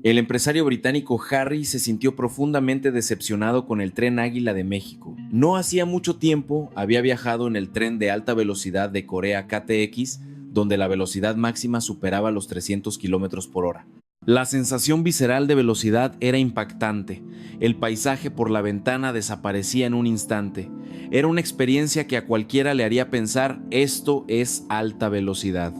El empresario británico Harry se sintió profundamente decepcionado con el tren Águila de México. No hacía mucho tiempo había viajado en el tren de alta velocidad de Corea KTX, donde la velocidad máxima superaba los 300 kilómetros por hora. La sensación visceral de velocidad era impactante. El paisaje por la ventana desaparecía en un instante. Era una experiencia que a cualquiera le haría pensar: esto es alta velocidad.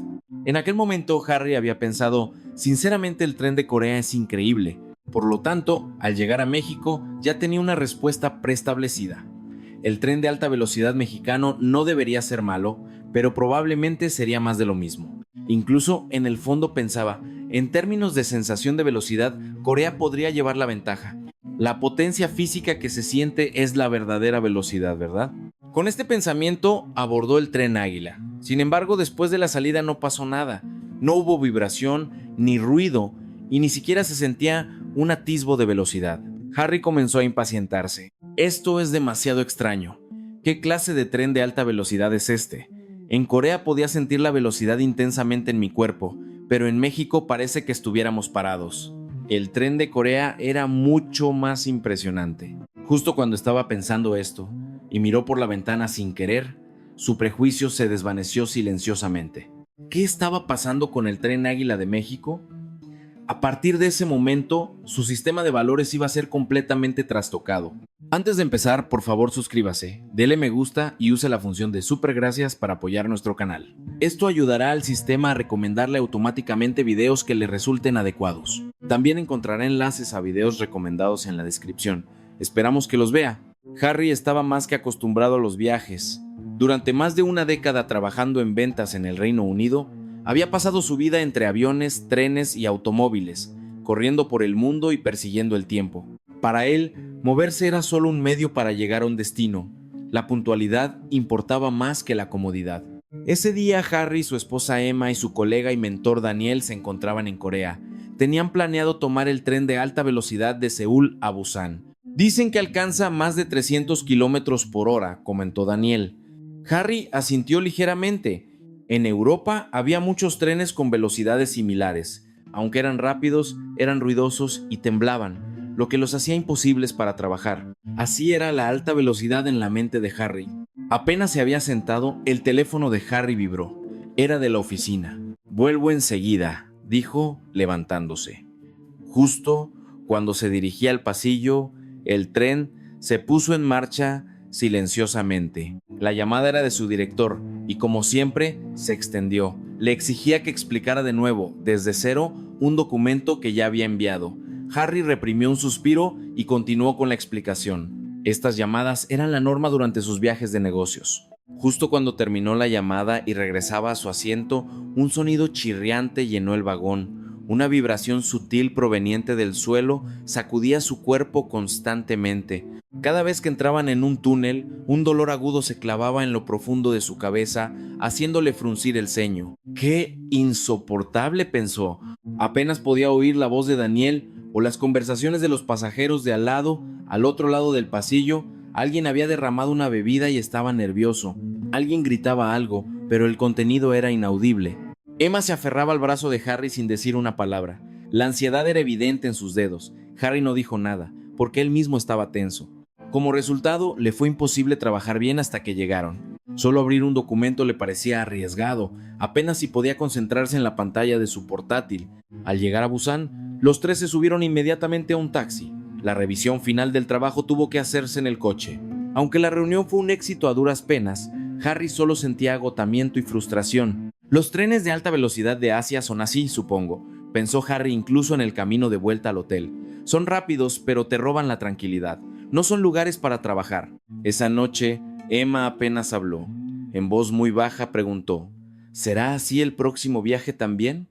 En aquel momento Harry había pensado: sinceramente el tren de Corea es increíble. Por lo tanto, al llegar a México ya tenía una respuesta preestablecida. El tren de alta velocidad mexicano no debería ser malo, pero probablemente sería más de lo mismo. Incluso en el fondo pensaba: en términos de sensación de velocidad, Corea podría llevar la ventaja. La potencia física que se siente es la verdadera velocidad, ¿verdad? Con este pensamiento abordó el tren Águila. Sin embargo, después de la salida no pasó nada. No hubo vibración ni ruido y ni siquiera se sentía un atisbo de velocidad. Harry comenzó a impacientarse. Esto es demasiado extraño. ¿Qué clase de tren de alta velocidad es este? En Corea podía sentir la velocidad intensamente en mi cuerpo, pero en México parece que estuviéramos parados. El tren de Corea era mucho más impresionante. Justo cuando estaba pensando esto, y miró por la ventana sin querer, su prejuicio se desvaneció silenciosamente. ¿Qué estaba pasando con el tren Águila de México? A partir de ese momento, su sistema de valores iba a ser completamente trastocado. Antes de empezar, por favor suscríbase, dele me gusta y use la función de super gracias para apoyar nuestro canal. Esto ayudará al sistema a recomendarle automáticamente videos que le resulten adecuados. También encontrará enlaces a videos recomendados en la descripción. Esperamos que los vea. Harry estaba más que acostumbrado a los viajes. Durante más de una década trabajando en ventas en el Reino Unido, había pasado su vida entre aviones, trenes y automóviles, corriendo por el mundo y persiguiendo el tiempo. Para él, moverse era solo un medio para llegar a un destino. La puntualidad importaba más que la comodidad. Ese día Harry, su esposa Emma y su colega y mentor Daniel se encontraban en Corea. Tenían planeado tomar el tren de alta velocidad de Seúl a Busan. Dicen que alcanza más de 300 kilómetros por hora, comentó Daniel. Harry asintió ligeramente. En Europa había muchos trenes con velocidades similares. Aunque eran rápidos, eran ruidosos y temblaban, lo que los hacía imposibles para trabajar. Así era la alta velocidad en la mente de Harry. Apenas se había sentado, el teléfono de Harry vibró. Era de la oficina. «Vuelvo enseguida», dijo, levantándose. Justo cuando se dirigía al pasillo, el tren se puso en marcha silenciosamente. La llamada era de su director y, como siempre, se extendió. Le exigía que explicara de nuevo, desde cero, un documento que ya había enviado. Harry reprimió un suspiro y continuó con la explicación. Estas llamadas eran la norma durante sus viajes de negocios. Justo cuando terminó la llamada y regresaba a su asiento, un sonido chirriante llenó el vagón. Una vibración sutil proveniente del suelo sacudía su cuerpo constantemente. Cada vez que entraban en un túnel, un dolor agudo se clavaba en lo profundo de su cabeza, haciéndole fruncir el ceño. ¡Qué insoportable!, pensó. Apenas podía oír la voz de Daniel o las conversaciones de los pasajeros de al otro lado del pasillo. Alguien había derramado una bebida y estaba nervioso. Alguien gritaba algo, pero el contenido era inaudible. Emma se aferraba al brazo de Harry sin decir una palabra. La ansiedad era evidente en sus dedos. Harry no dijo nada, porque él mismo estaba tenso. Como resultado, le fue imposible trabajar bien hasta que llegaron. Solo abrir un documento le parecía arriesgado, apenas si podía concentrarse en la pantalla de su portátil. Al llegar a Busan, los tres se subieron inmediatamente a un taxi. La revisión final del trabajo tuvo que hacerse en el coche. Aunque la reunión fue un éxito a duras penas, Harry solo sentía agotamiento y frustración. Los trenes de alta velocidad de Asia son así, supongo, pensó Harry incluso en el camino de vuelta al hotel. Son rápidos, pero te roban la tranquilidad. No son lugares para trabajar. Esa noche, Emma apenas habló. En voz muy baja preguntó: ¿será así el próximo viaje también?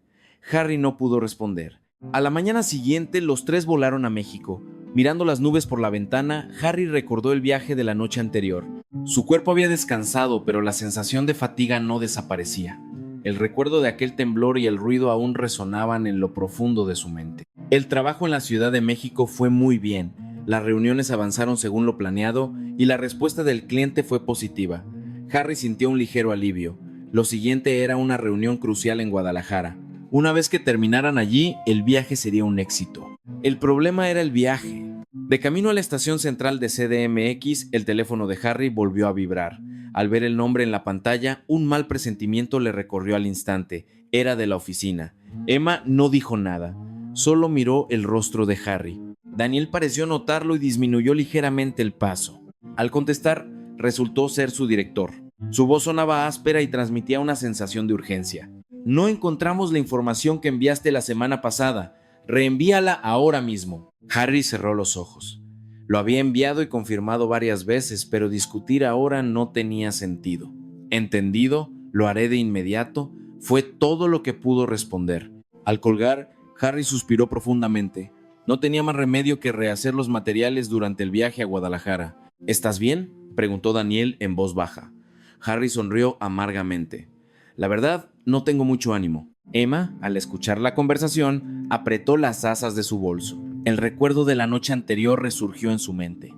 Harry no pudo responder. A la mañana siguiente, los tres volaron a México. Mirando las nubes por la ventana, Harry recordó el viaje de la noche anterior. Su cuerpo había descansado, pero la sensación de fatiga no desaparecía. El recuerdo de aquel temblor y el ruido aún resonaban en lo profundo de su mente. El trabajo en la Ciudad de México fue muy bien. Las reuniones avanzaron según lo planeado y la respuesta del cliente fue positiva. Harry sintió un ligero alivio. Lo siguiente era una reunión crucial en Guadalajara. Una vez que terminaran allí, el viaje sería un éxito. El problema era el viaje. De camino a la estación central de CDMX, el teléfono de Harry volvió a vibrar. Al ver el nombre en la pantalla, un mal presentimiento le recorrió al instante. Era de la oficina. Emma no dijo nada, solo miró el rostro de Harry. Daniel pareció notarlo y disminuyó ligeramente el paso. Al contestar, resultó ser su director. Su voz sonaba áspera y transmitía una sensación de urgencia. No encontramos la información que enviaste la semana pasada. Reenvíala ahora mismo. Harry cerró los ojos. Lo había enviado y confirmado varias veces, pero discutir ahora no tenía sentido. Entendido, lo haré de inmediato, fue todo lo que pudo responder. Al colgar, Harry suspiró profundamente. No tenía más remedio que rehacer los materiales durante el viaje a Guadalajara. ¿Estás bien?, preguntó Daniel en voz baja. Harry sonrió amargamente. La verdad, no tengo mucho ánimo. Emma, al escuchar la conversación, apretó las asas de su bolso. El recuerdo de la noche anterior resurgió en su mente.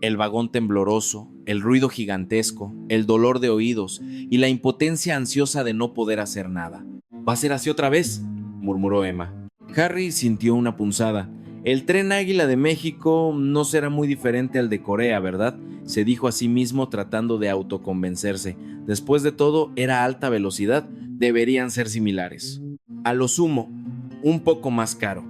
El vagón tembloroso, el ruido gigantesco, el dolor de oídos y la impotencia ansiosa de no poder hacer nada. «¿Va a ser así otra vez?», murmuró Emma. Harry sintió una punzada. «El tren Águila de México no será muy diferente al de Corea, ¿verdad?», se dijo a sí mismo tratando de autoconvencerse. Después de todo, era alta velocidad, deberían ser similares. A lo sumo, un poco más caro.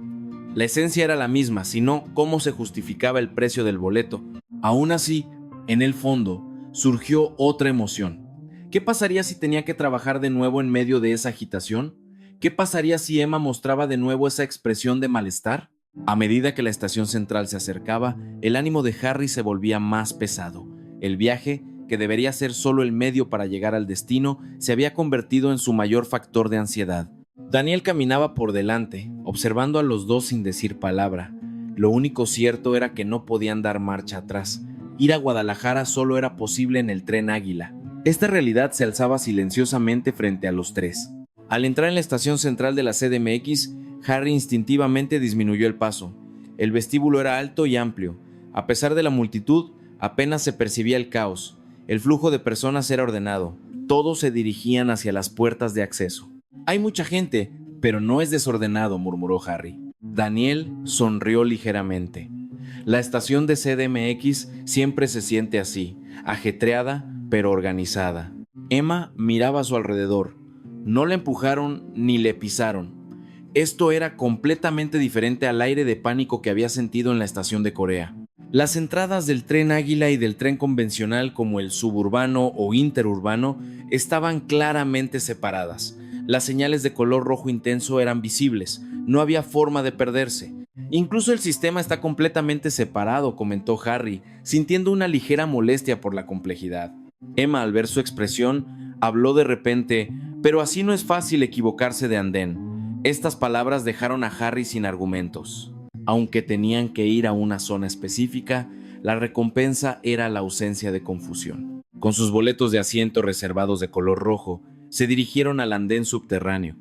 La esencia era la misma, sino cómo se justificaba el precio del boleto. Aún así, en el fondo, surgió otra emoción. ¿Qué pasaría si tenía que trabajar de nuevo en medio de esa agitación? ¿Qué pasaría si Emma mostraba de nuevo esa expresión de malestar? A medida que la estación central se acercaba, el ánimo de Harry se volvía más pesado. El viaje, que debería ser solo el medio para llegar al destino, se había convertido en su mayor factor de ansiedad. Daniel caminaba por delante, observando a los dos sin decir palabra. Lo único cierto era que no podían dar marcha atrás. Ir a Guadalajara solo era posible en el tren Águila. Esta realidad se alzaba silenciosamente frente a los tres. Al entrar en la estación central de la CDMX, Harry instintivamente disminuyó el paso. El vestíbulo era alto y amplio. A pesar de la multitud, apenas se percibía el caos. El flujo de personas era ordenado. Todos se dirigían hacia las puertas de acceso. «Hay mucha gente, pero no es desordenado», murmuró Harry. Daniel sonrió ligeramente. La estación de CDMX siempre se siente así, ajetreada pero organizada. Emma miraba a su alrededor. No la empujaron ni le pisaron. Esto era completamente diferente al aire de pánico que había sentido en la estación de Corea. Las entradas del tren Águila y del tren convencional como el suburbano o interurbano estaban claramente separadas. Las señales de color rojo intenso eran visibles, no había forma de perderse. «Incluso el sistema está completamente separado», comentó Harry, sintiendo una ligera molestia por la complejidad. Emma, al ver su expresión, habló de repente: «Pero así no es fácil equivocarse de andén». Estas palabras dejaron a Harry sin argumentos. Aunque tenían que ir a una zona específica, la recompensa era la ausencia de confusión. Con sus boletos de asiento reservados de color rojo, se dirigieron al andén subterráneo.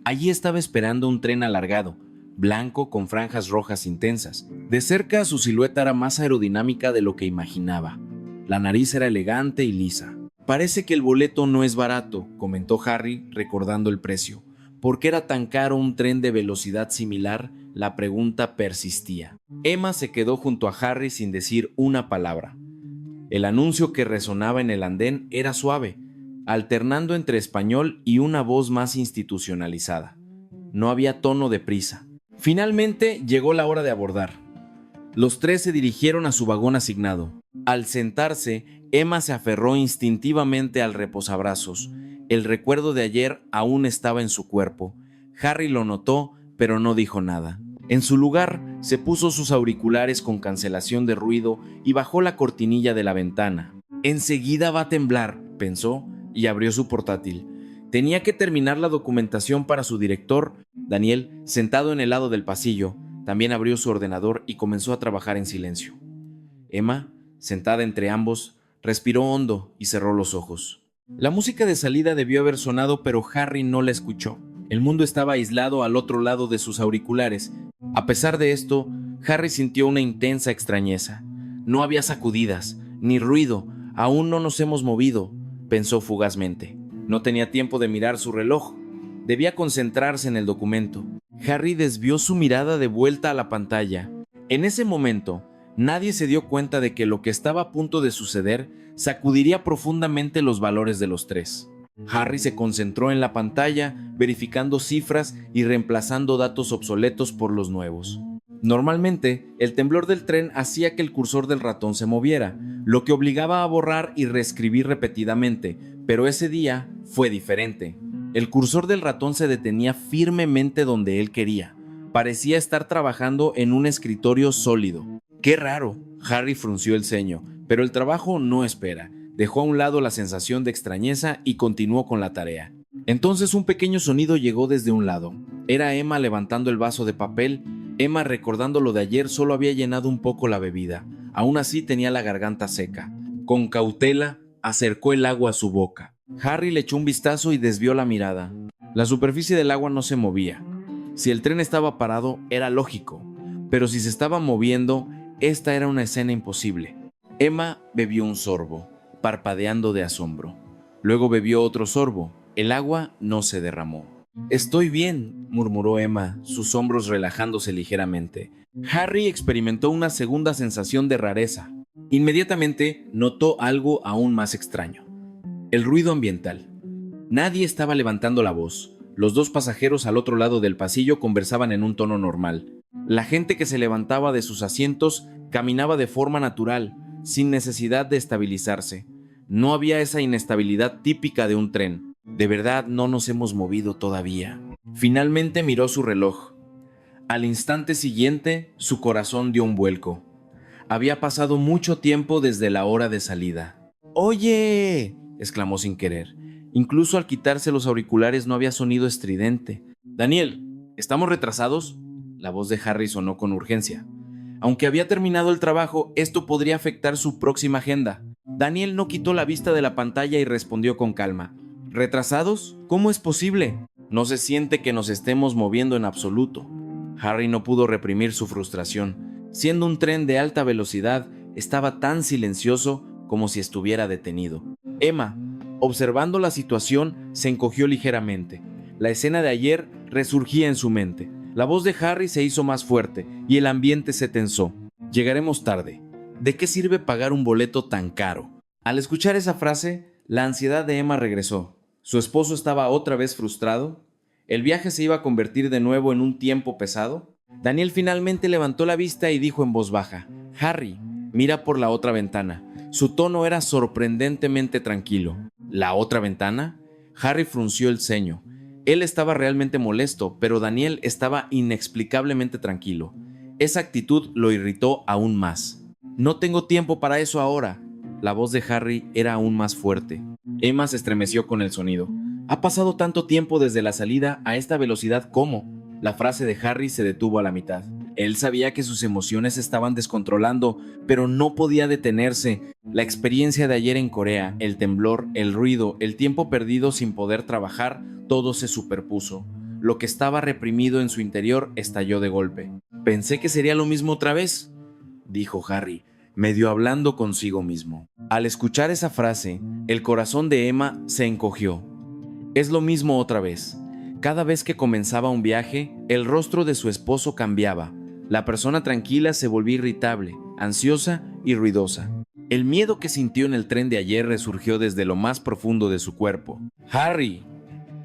Allí estaba esperando un tren alargado, blanco con franjas rojas intensas. De cerca, su silueta era más aerodinámica de lo que imaginaba. La nariz era elegante y lisa. «Parece que el boleto no es barato», comentó Harry, recordando el precio. ¿Por qué era tan caro un tren de velocidad similar? La pregunta persistía. Emma se quedó junto a Harry sin decir una palabra. El anuncio que resonaba en el andén era suave, alternando entre español y una voz más institucionalizada. No había tono de prisa. Finalmente llegó la hora de abordar. Los tres se dirigieron a su vagón asignado. Al sentarse, Emma se aferró instintivamente al reposabrazos. El recuerdo de ayer aún estaba en su cuerpo. Harry lo notó, pero no dijo nada. En su lugar, se puso sus auriculares con cancelación de ruido y bajó la cortinilla de la ventana. «Enseguida va a temblar», pensó, y abrió su portátil. Tenía que terminar la documentación para su director. Daniel, sentado en el lado del pasillo, también abrió su ordenador y comenzó a trabajar en silencio. Emma, sentada entre ambos, respiró hondo y cerró los ojos. La música de salida debió haber sonado, pero Harry no la escuchó. El mundo estaba aislado al otro lado de sus auriculares. A pesar de esto, Harry sintió una intensa extrañeza. No había sacudidas, ni ruido, aún no nos hemos movido, pensó fugazmente. No tenía tiempo de mirar su reloj. Debía concentrarse en el documento. Harry desvió su mirada de vuelta a la pantalla. En ese momento, nadie se dio cuenta de que lo que estaba a punto de suceder sacudiría profundamente los valores de los tres. Harry se concentró en la pantalla, verificando cifras y reemplazando datos obsoletos por los nuevos. Normalmente, el temblor del tren hacía que el cursor del ratón se moviera, lo que obligaba a borrar y reescribir repetidamente, pero ese día fue diferente. El cursor del ratón se detenía firmemente donde él quería. Parecía estar trabajando en un escritorio sólido. ¡Qué raro! Harry frunció el ceño, pero el trabajo no espera. Dejó a un lado la sensación de extrañeza y continuó con la tarea. Entonces un pequeño sonido llegó desde un lado. Era Emma levantando el vaso de papel. Emma, recordando lo de ayer, solo había llenado un poco la bebida. Aún así tenía la garganta seca. Con cautela, acercó el agua a su boca. Harry le echó un vistazo y desvió la mirada. La superficie del agua no se movía. Si el tren estaba parado, era lógico. Pero si se estaba moviendo, esta era una escena imposible. Emma bebió un sorbo, parpadeando de asombro. Luego bebió otro sorbo. El agua no se derramó. «Estoy bien», murmuró Emma, sus hombros relajándose ligeramente. Harry experimentó una segunda sensación de rareza. Inmediatamente notó algo aún más extraño. El ruido ambiental. Nadie estaba levantando la voz. Los dos pasajeros al otro lado del pasillo conversaban en un tono normal. La gente que se levantaba de sus asientos caminaba de forma natural, sin necesidad de estabilizarse. No había esa inestabilidad típica de un tren. De verdad no nos hemos movido todavía. Finalmente miró su reloj. Al instante siguiente, su corazón dio un vuelco. Había pasado mucho tiempo desde la hora de salida. «¡Oye!», exclamó sin querer. Incluso al quitarse los auriculares no había sonido estridente. «Daniel, ¿estamos retrasados?». La voz de Harry sonó con urgencia. Aunque había terminado el trabajo, esto podría afectar su próxima agenda. Daniel no quitó la vista de la pantalla y respondió con calma. «¿Retrasados? ¿Cómo es posible? No se siente que nos estemos moviendo en absoluto». Harry no pudo reprimir su frustración. Siendo un tren de alta velocidad, estaba tan silencioso como si estuviera detenido. Emma, observando la situación, se encogió ligeramente. La escena de ayer resurgía en su mente. La voz de Harry se hizo más fuerte y el ambiente se tensó. «Llegaremos tarde. ¿De qué sirve pagar un boleto tan caro?». Al escuchar esa frase, la ansiedad de Emma regresó. Su esposo estaba otra vez frustrado. ¿El viaje se iba a convertir de nuevo en un tiempo pesado? Daniel finalmente levantó la vista y dijo en voz baja: «Harry, mira por la otra ventana». Su tono era sorprendentemente tranquilo. ¿La otra ventana? Harry frunció el ceño. Él estaba realmente molesto, pero Daniel estaba inexplicablemente tranquilo. Esa actitud lo irritó aún más. «No tengo tiempo para eso ahora». La voz de Harry era aún más fuerte. Emma se estremeció con el sonido. «Ha pasado tanto tiempo desde la salida a esta velocidad, ¿cómo?». La frase de Harry se detuvo a la mitad. Él sabía que sus emociones estaban descontrolando, pero no podía detenerse. La experiencia de ayer en Corea, el temblor, el ruido, el tiempo perdido sin poder trabajar, todo se superpuso. Lo que estaba reprimido en su interior estalló de golpe. «Pensé que sería lo mismo otra vez», dijo Harry, medio hablando consigo mismo. Al escuchar esa frase, el corazón de Emma se encogió. Es lo mismo otra vez. Cada vez que comenzaba un viaje, el rostro de su esposo cambiaba. La persona tranquila se volvía irritable, ansiosa y ruidosa. El miedo que sintió en el tren de ayer resurgió desde lo más profundo de su cuerpo. «Harry».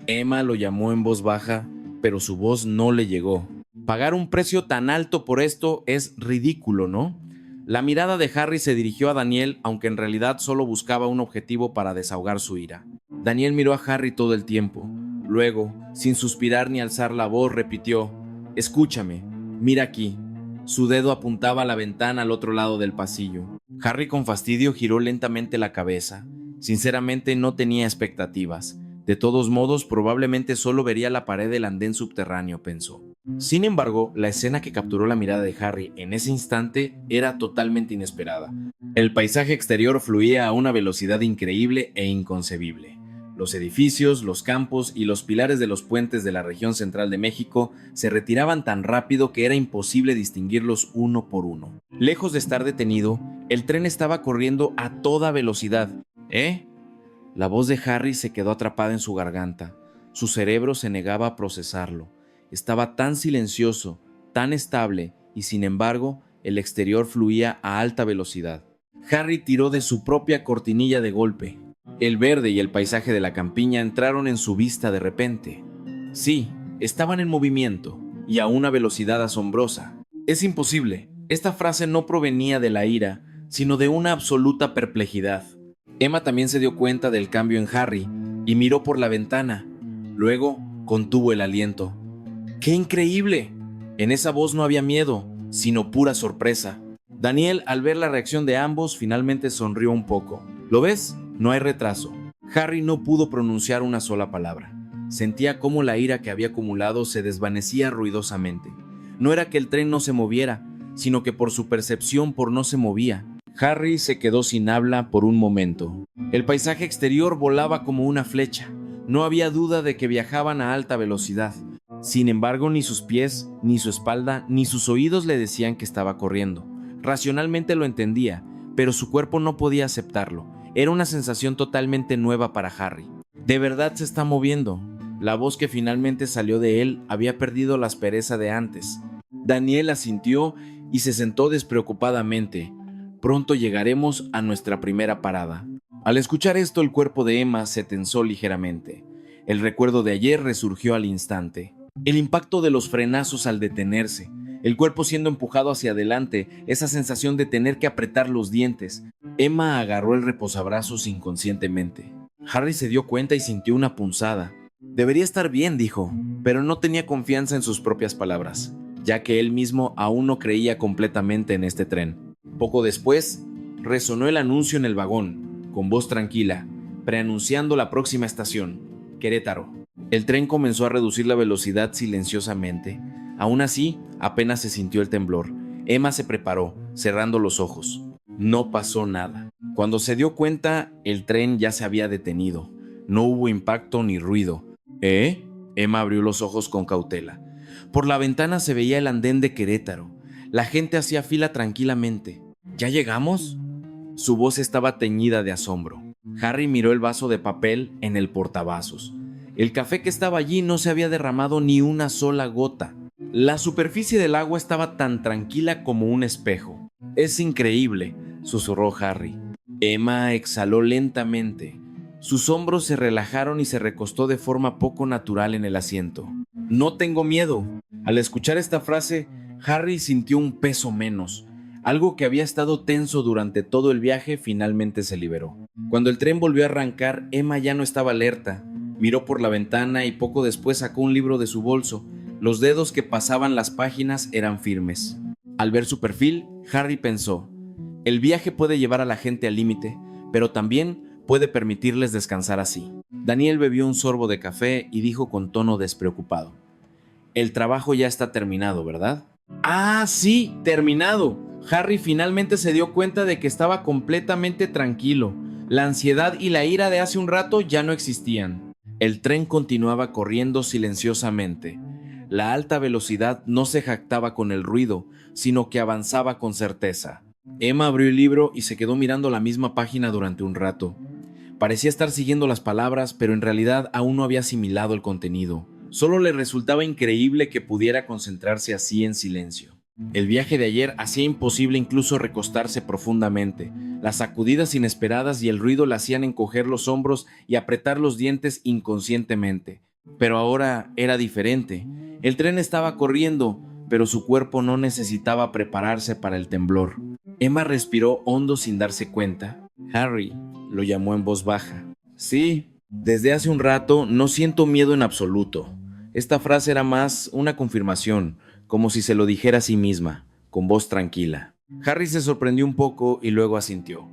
Emma lo llamó en voz baja, pero su voz no le llegó. Pagar un precio tan alto por esto es ridículo, ¿no? La mirada de Harry se dirigió a Daniel, aunque en realidad solo buscaba un objetivo para desahogar su ira. Daniel miró a Harry todo el tiempo. Luego, sin suspirar ni alzar la voz, repitió: «Escúchame, mira aquí». Su dedo apuntaba a la ventana al otro lado del pasillo. Harry con fastidio giró lentamente la cabeza. Sinceramente no tenía expectativas. De todos modos, probablemente solo vería la pared del andén subterráneo, pensó. Sin embargo, la escena que capturó la mirada de Harry en ese instante era totalmente inesperada. El paisaje exterior fluía a una velocidad increíble e inconcebible. Los edificios, los campos y los pilares de los puentes de la región central de México se retiraban tan rápido que era imposible distinguirlos uno por uno. Lejos de estar detenido, el tren estaba corriendo a toda velocidad. «¿Eh?». La voz de Harry se quedó atrapada en su garganta. Su cerebro se negaba a procesarlo. Estaba tan silencioso, tan estable, y sin embargo, el exterior fluía a alta velocidad. Harry tiró de su propia cortinilla de golpe. El verde y el paisaje de la campiña entraron en su vista de repente. Sí, estaban en movimiento, y a una velocidad asombrosa. Es imposible. Esta frase no provenía de la ira, sino de una absoluta perplejidad. Emma también se dio cuenta del cambio en Harry, y miró por la ventana. Luego, contuvo el aliento. ¡Qué increíble! En esa voz no había miedo, sino pura sorpresa. Daniel, al ver la reacción de ambos, finalmente sonrió un poco. ¿Lo ves? No hay retraso. Harry no pudo pronunciar una sola palabra. Sentía cómo la ira que había acumulado se desvanecía ruidosamente. No era que el tren no se moviera, sino que por su percepción no se movía. Harry se quedó sin habla por un momento. El paisaje exterior volaba como una flecha. No había duda de que viajaban a alta velocidad. Sin embargo, ni sus pies, ni su espalda, ni sus oídos le decían que estaba corriendo. Racionalmente lo entendía, pero su cuerpo no podía aceptarlo. Era una sensación totalmente nueva para Harry. De verdad se está moviendo. La voz que finalmente salió de él había perdido la aspereza de antes. Daniel asintió y se sentó despreocupadamente. Pronto llegaremos a nuestra primera parada. Al escuchar esto, el cuerpo de Emma se tensó ligeramente. El recuerdo de ayer resurgió al instante. El impacto de los frenazos al detenerse, el cuerpo siendo empujado hacia adelante, esa sensación de tener que apretar los dientes. Emma agarró el reposabrazos inconscientemente. Harry se dio cuenta y sintió una punzada. Debería estar bien, dijo, pero no tenía confianza en sus propias palabras, ya que él mismo aún no creía completamente en este tren. Poco después, resonó el anuncio en el vagón, con voz tranquila, preanunciando la próxima estación, Querétaro. El tren comenzó a reducir la velocidad silenciosamente. Aún así, apenas se sintió el temblor. Emma se preparó, cerrando los ojos. No pasó nada. Cuando se dio cuenta, el tren ya se había detenido. No hubo impacto ni ruido. ¿Eh? Emma abrió los ojos con cautela. Por la ventana se veía el andén de Querétaro. La gente hacía fila tranquilamente. ¿Ya llegamos? Su voz estaba teñida de asombro. Harry miró el vaso de papel en el portavasos. El café que estaba allí no se había derramado ni una sola gota. La superficie del agua estaba tan tranquila como un espejo. «Es increíble», susurró Harry. Emma exhaló lentamente. Sus hombros se relajaron y se recostó de forma poco natural en el asiento. «No tengo miedo». Al escuchar esta frase, Harry sintió un peso menos. Algo que había estado tenso durante todo el viaje finalmente se liberó. Cuando el tren volvió a arrancar, Emma ya no estaba alerta. Miró por la ventana y poco después sacó un libro de su bolso. Los dedos que pasaban las páginas eran firmes. Al ver su perfil, Harry pensó: el viaje puede llevar a la gente al límite, pero también puede permitirles descansar así. Daniel bebió un sorbo de café y dijo con tono despreocupado: el trabajo ya está terminado, ¿verdad? ¡Ah, sí! ¡Terminado! Harry finalmente se dio cuenta de que estaba completamente tranquilo. La ansiedad y la ira de hace un rato ya no existían. El tren continuaba corriendo silenciosamente. La alta velocidad no se jactaba con el ruido, sino que avanzaba con certeza. Emma abrió el libro y se quedó mirando la misma página durante un rato. Parecía estar siguiendo las palabras, pero en realidad aún no había asimilado el contenido. Solo le resultaba increíble que pudiera concentrarse así en silencio. El viaje de ayer hacía imposible incluso recostarse profundamente. Las sacudidas inesperadas y el ruido le hacían encoger los hombros y apretar los dientes inconscientemente. Pero ahora era diferente. El tren estaba corriendo, pero su cuerpo no necesitaba prepararse para el temblor. Emma respiró hondo sin darse cuenta. Harry, lo llamó en voz baja. Sí, desde hace un rato no siento miedo en absoluto. Esta frase era más una confirmación, como si se lo dijera a sí misma, con voz tranquila. Harry se sorprendió un poco y luego asintió.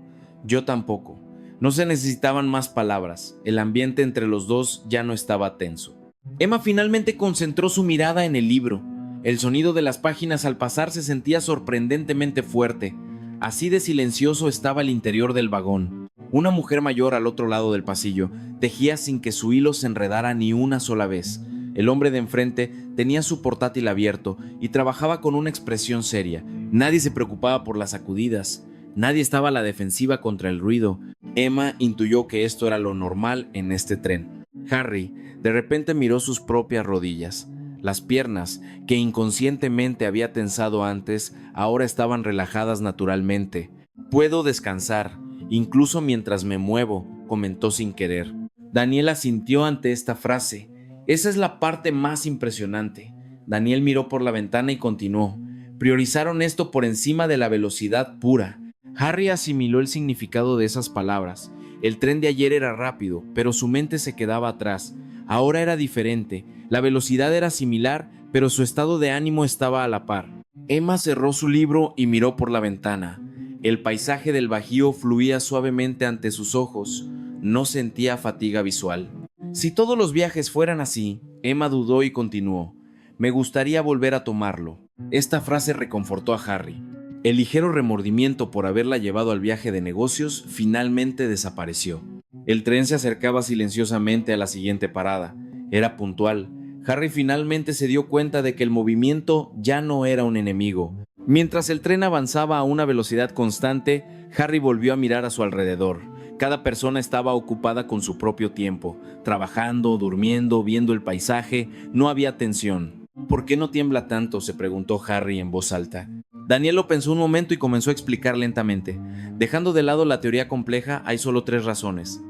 Yo tampoco. No se necesitaban más palabras. El ambiente entre los dos ya no estaba tenso. Emma finalmente concentró su mirada en el libro. El sonido de las páginas al pasar se sentía sorprendentemente fuerte. Así de silencioso estaba el interior del vagón. Una mujer mayor al otro lado del pasillo tejía sin que su hilo se enredara ni una sola vez. El hombre de enfrente tenía su portátil abierto y trabajaba con una expresión seria. Nadie se preocupaba por las sacudidas. Nadie estaba a la defensiva contra el ruido. Emma intuyó que esto era lo normal en este tren. Harry de repente miró sus propias rodillas. Las piernas, que inconscientemente había tensado antes, ahora estaban relajadas naturalmente. «Puedo descansar, incluso mientras me muevo», comentó sin querer. Daniel asintió ante esta frase. «Esa es la parte más impresionante». Daniel miró por la ventana y continuó. «Priorizaron esto por encima de la velocidad pura». Harry asimiló el significado de esas palabras. El tren de ayer era rápido, pero su mente se quedaba atrás. Ahora era diferente. La velocidad era similar, pero su estado de ánimo estaba a la par. Emma cerró su libro y miró por la ventana. El paisaje del Bajío fluía suavemente ante sus ojos. No sentía fatiga visual. Si todos los viajes fueran así, Emma dudó y continuó. «Me gustaría volver a tomarlo». Esta frase reconfortó a Harry. El ligero remordimiento por haberla llevado al viaje de negocios finalmente desapareció. El tren se acercaba silenciosamente a la siguiente parada. Era puntual. Harry finalmente se dio cuenta de que el movimiento ya no era un enemigo. Mientras el tren avanzaba a una velocidad constante, Harry volvió a mirar a su alrededor. Cada persona estaba ocupada con su propio tiempo, trabajando, durmiendo, viendo el paisaje. No había tensión. «¿Por qué no tiembla tanto?», se preguntó Harry en voz alta. Daniel lo pensó un momento y comenzó a explicar lentamente. «Dejando de lado la teoría compleja, hay solo 3 razones».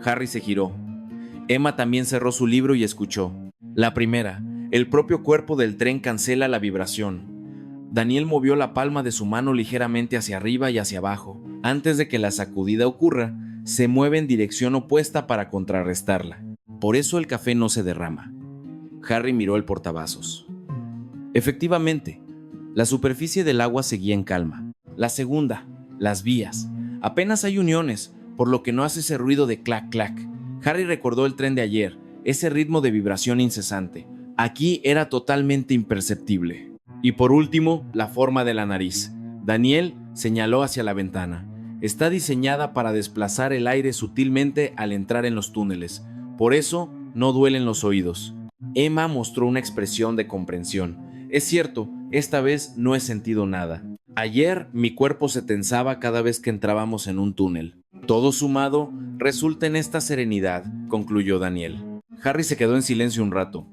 Harry se giró. Emma también cerró su libro y escuchó. La primera, el propio cuerpo del tren cancela la vibración. Daniel movió la palma de su mano ligeramente hacia arriba y hacia abajo. Antes de que la sacudida ocurra, se mueve en dirección opuesta para contrarrestarla. Por eso el café no se derrama. Harry miró el portavasos. Efectivamente, la superficie del agua seguía en calma. La segunda, las vías. Apenas hay uniones, por lo que no hace ese ruido de clac-clac. Harry recordó el tren de ayer, ese ritmo de vibración incesante. Aquí era totalmente imperceptible. Y por último, la forma de la nariz. Daniel señaló hacia la ventana. Está diseñada para desplazar el aire sutilmente al entrar en los túneles. Por eso, no duelen los oídos. Emma mostró una expresión de comprensión. Es cierto, esta vez no he sentido nada. Ayer mi cuerpo se tensaba cada vez que entrábamos en un túnel. Todo sumado resulta en esta serenidad, concluyó Daniel. Harry se quedó en silencio un rato.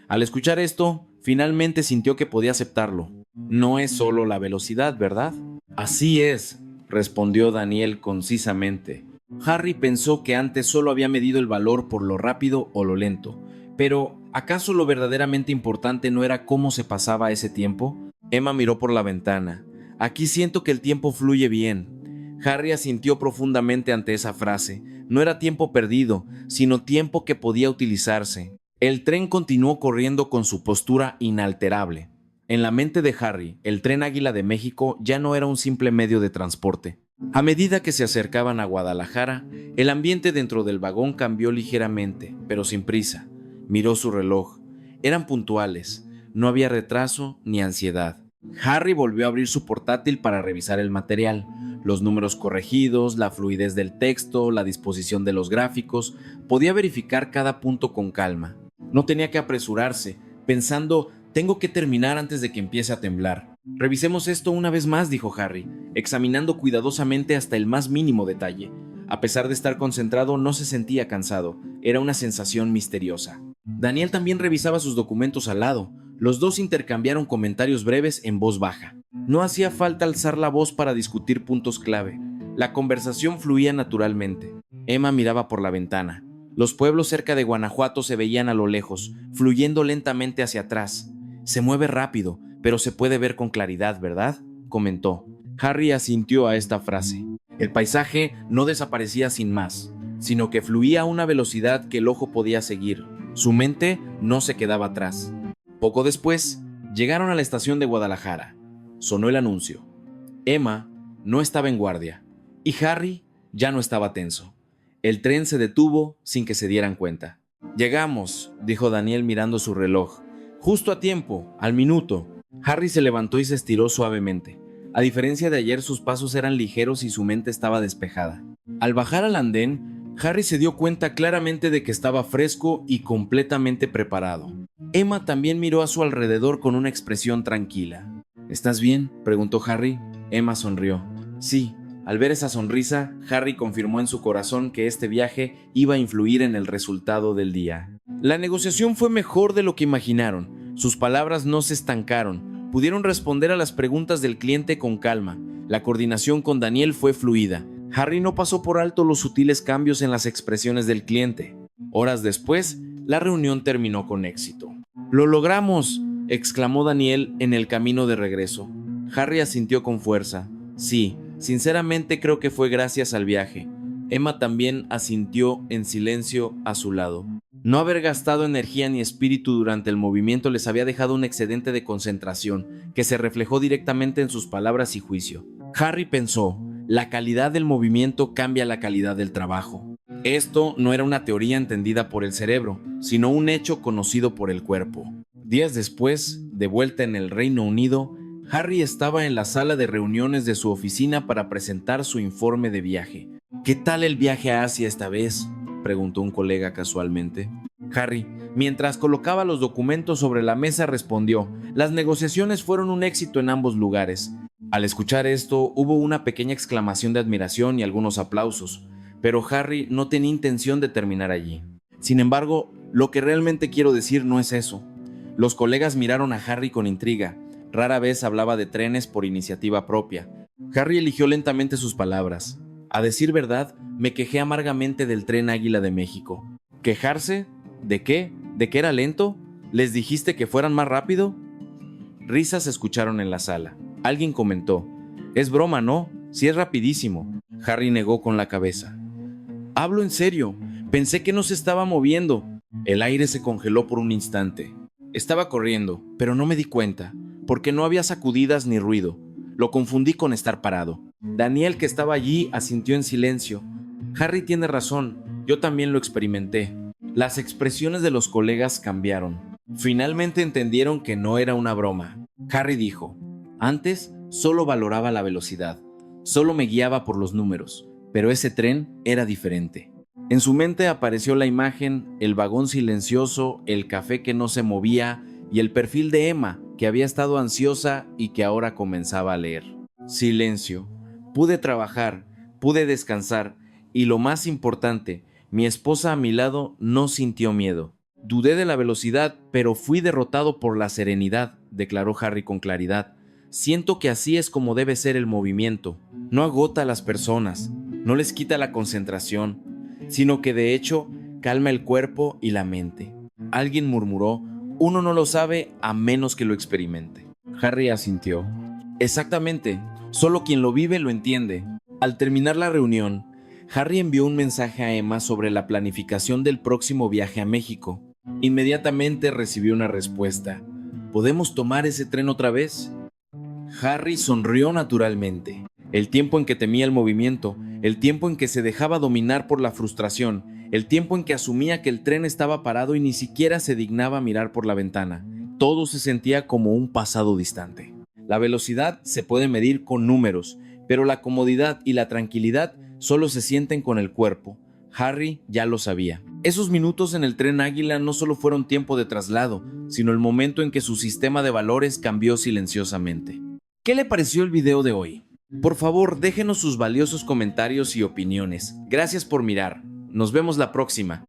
Al escuchar esto, finalmente sintió que podía aceptarlo. No es solo la velocidad, ¿verdad? Así es, respondió Daniel concisamente. Harry pensó que antes solo había medido el valor por lo rápido o lo lento. Pero, ¿acaso lo verdaderamente importante no era cómo se pasaba ese tiempo? Emma miró por la ventana. Aquí siento que el tiempo fluye bien. Harry asintió profundamente ante esa frase. No era tiempo perdido, sino tiempo que podía utilizarse. El tren continuó corriendo con su postura inalterable. En la mente de Harry, el tren Águila de México ya no era un simple medio de transporte. A medida que se acercaban a Guadalajara, el ambiente dentro del vagón cambió ligeramente, pero sin prisa. Miró su reloj. Eran puntuales. No había retraso ni ansiedad. Harry volvió a abrir su portátil para revisar el material. Los números corregidos, la fluidez del texto, la disposición de los gráficos. Podía verificar cada punto con calma. No tenía que apresurarse, pensando, tengo que terminar antes de que empiece a temblar. Revisemos esto una vez más, dijo Harry, examinando cuidadosamente hasta el más mínimo detalle. A pesar de estar concentrado, no se sentía cansado. Era una sensación misteriosa. Daniel también revisaba sus documentos al lado. Los dos intercambiaron comentarios breves en voz baja. No hacía falta alzar la voz para discutir puntos clave. La conversación fluía naturalmente. Emma miraba por la ventana. Los pueblos cerca de Guanajuato se veían a lo lejos, fluyendo lentamente hacia atrás. Se mueve rápido, pero se puede ver con claridad, ¿verdad?, comentó. Harry asintió a esta frase. El paisaje no desaparecía sin más, sino que fluía a una velocidad que el ojo podía seguir. Su mente no se quedaba atrás. Poco después, llegaron a la estación de Guadalajara. Sonó el anuncio. Emma no estaba en guardia, y Harry ya no estaba tenso. El tren se detuvo sin que se dieran cuenta. «Llegamos», dijo Daniel mirando su reloj. «Justo a tiempo, al minuto». Harry se levantó y se estiró suavemente. A diferencia de ayer, sus pasos eran ligeros y su mente estaba despejada. Al bajar al andén, Harry se dio cuenta claramente de que estaba fresco y completamente preparado. Emma también miró a su alrededor con una expresión tranquila. «¿Estás bien?», preguntó Harry. Emma sonrió. «Sí, Al ver esa sonrisa, Harry confirmó en su corazón que este viaje iba a influir en el resultado del día. La negociación fue mejor de lo que imaginaron. Sus palabras no se estancaron. Pudieron responder a las preguntas del cliente con calma. La coordinación con Daniel fue fluida. Harry no pasó por alto los sutiles cambios en las expresiones del cliente. Horas después, la reunión terminó con éxito. ¡Lo logramos!, exclamó Daniel en el camino de regreso. Harry asintió con fuerza. Sí, sinceramente creo que fue gracias al viaje. Emma también asintió en silencio a su lado. No haber gastado energía ni espíritu durante el movimiento les había dejado un excedente de concentración que se reflejó directamente en sus palabras y juicio. Harry pensó, la calidad del movimiento cambia la calidad del trabajo. Esto no era una teoría entendida por el cerebro, sino un hecho conocido por el cuerpo. Días después, de vuelta en el Reino Unido, Harry estaba en la sala de reuniones de su oficina para presentar su informe de viaje. ¿Qué tal el viaje a Asia esta vez?, preguntó un colega casualmente. Harry, mientras colocaba los documentos sobre la mesa, respondió: las negociaciones fueron un éxito en ambos lugares. Al escuchar esto, hubo una pequeña exclamación de admiración y algunos aplausos, pero Harry no tenía intención de terminar allí. Sin embargo, lo que realmente quiero decir no es eso. Los colegas miraron a Harry con intriga. Rara vez hablaba de trenes por iniciativa propia. Harry eligió lentamente sus palabras. A decir verdad, me quejé amargamente del tren Águila de México. ¿Quejarse? ¿De qué? ¿De que era lento? ¿Les dijiste que fueran más rápido? Risas se escucharon en la sala. Alguien comentó: es broma, ¿no? Sí es rapidísimo. Harry negó con la cabeza. Hablo en serio. Pensé que no se estaba moviendo. El aire se congeló por un instante. Estaba corriendo, pero no me di cuenta, porque no había sacudidas ni ruido. Lo confundí con estar parado. Daniel, que estaba allí, asintió en silencio. Harry tiene razón, yo también lo experimenté. Las expresiones de los colegas cambiaron. Finalmente entendieron que no era una broma. Harry dijo: antes solo valoraba la velocidad, solo me guiaba por los números, pero ese tren era diferente. En su mente apareció la imagen, el vagón silencioso, el café que no se movía y el perfil de Emma, que había estado ansiosa y que ahora comenzaba a leer. Silencio. Pude trabajar, pude descansar y lo más importante, mi esposa a mi lado no sintió miedo. Dudé de la velocidad, pero fui derrotado por la serenidad, declaró Harry con claridad. Siento que así es como debe ser el movimiento. No agota a las personas, no les quita la concentración, sino que de hecho calma el cuerpo y la mente. Alguien murmuró: uno no lo sabe a menos que lo experimente. Harry asintió. Exactamente, solo quien lo vive lo entiende. Al terminar la reunión, Harry envió un mensaje a Emma sobre la planificación del próximo viaje a México. Inmediatamente recibió una respuesta: ¿podemos tomar ese tren otra vez? Harry sonrió naturalmente. El tiempo en que temía el movimiento, el tiempo en que se dejaba dominar por la frustración, el tiempo en que asumía que el tren estaba parado y ni siquiera se dignaba mirar por la ventana, todo se sentía como un pasado distante. La velocidad se puede medir con números, pero la comodidad y la tranquilidad solo se sienten con el cuerpo. Harry ya lo sabía. Esos minutos en el tren Águila no solo fueron tiempo de traslado, sino el momento en que su sistema de valores cambió silenciosamente. ¿Qué le pareció el video de hoy? Por favor, déjenos sus valiosos comentarios y opiniones. Gracias por mirar. Nos vemos la próxima.